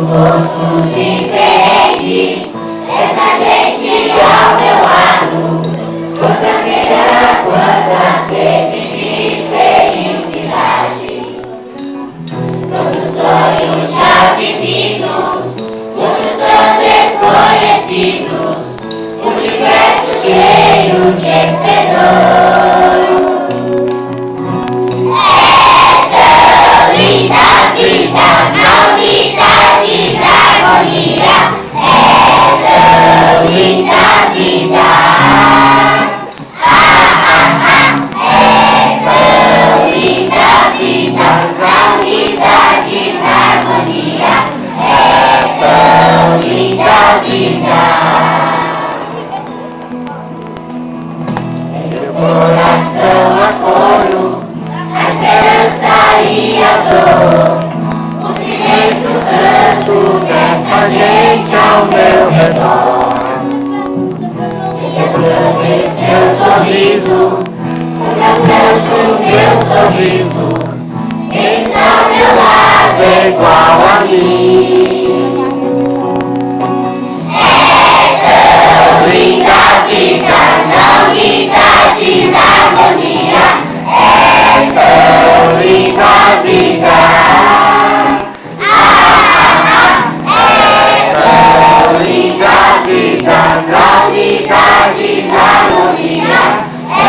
Gosto diferente, essa gente ao meu lado, quanta guerra, quanta sede de felicidade. Todos sonhos já vividos, muitos desconhecidos, universo cheio de esperança. Linda vida, na unidade da harmonia, é tão linda vida. É tão linda vida, na unidade da harmonia, é tão linda vida. Meu coração a coro, a esperança e a dor, o silêncio canto dessa gente ao meu redor. Replante teu sorriso, o meu canto, meu sorriso, está ao meu lado é igual a mim. É tão linda a vida, na unidade da harmonia, é tão linda a vida. É tão linda a vida, na unidade da harmonia, é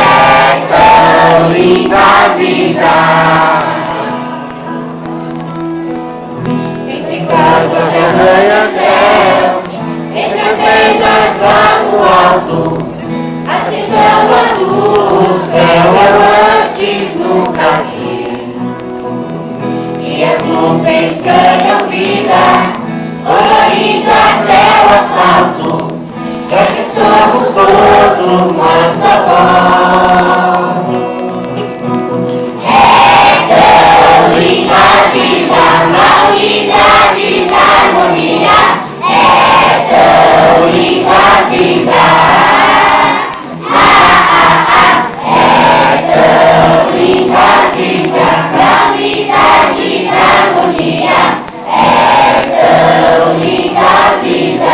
tão linda a vida. Entre casas e arranha-céus, entre apenas lá no alto, acendeu a luz, o céu eu antes nunca vi. E as nuvens ganham vida, colorindo até o asfalto, já que somos todos uma só voz. É tão linda a vida, na unidade da harmonia, é tão linda a vida. É tão linda a vida, na unidade da harmonia, é tão linda a vida.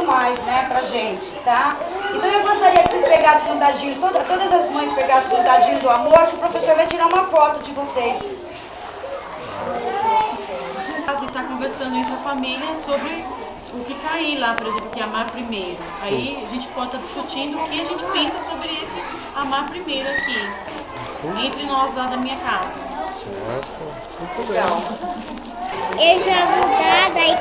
mais, né, pra gente, tá? Então eu gostaria que vocês pegassem um dadinho, todas as mães pegassem um dadinho do amor, que o professor vai tirar uma foto de vocês. A gente está conversando entre a família sobre o que cair lá, por exemplo, que é amar primeiro. Aí a gente pode estar discutindo o que a gente pensa sobre esse amar primeiro aqui, entre nós lá da minha casa. Muito bem. Eu jogo dado, aí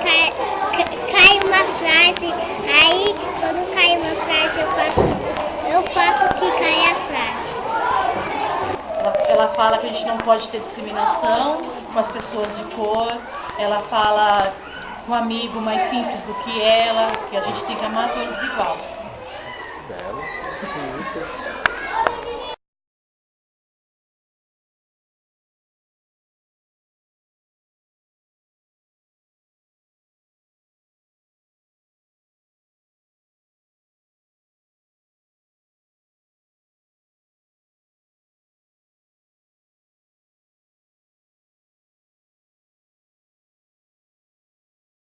cai uma frase, aí quando cai uma frase eu faço que cai a frase. Ela fala que a gente não pode ter discriminação com as pessoas de cor. Ela fala com um amigo mais simples do que ela, que a gente tem que amar todos igual. Belo. Isso.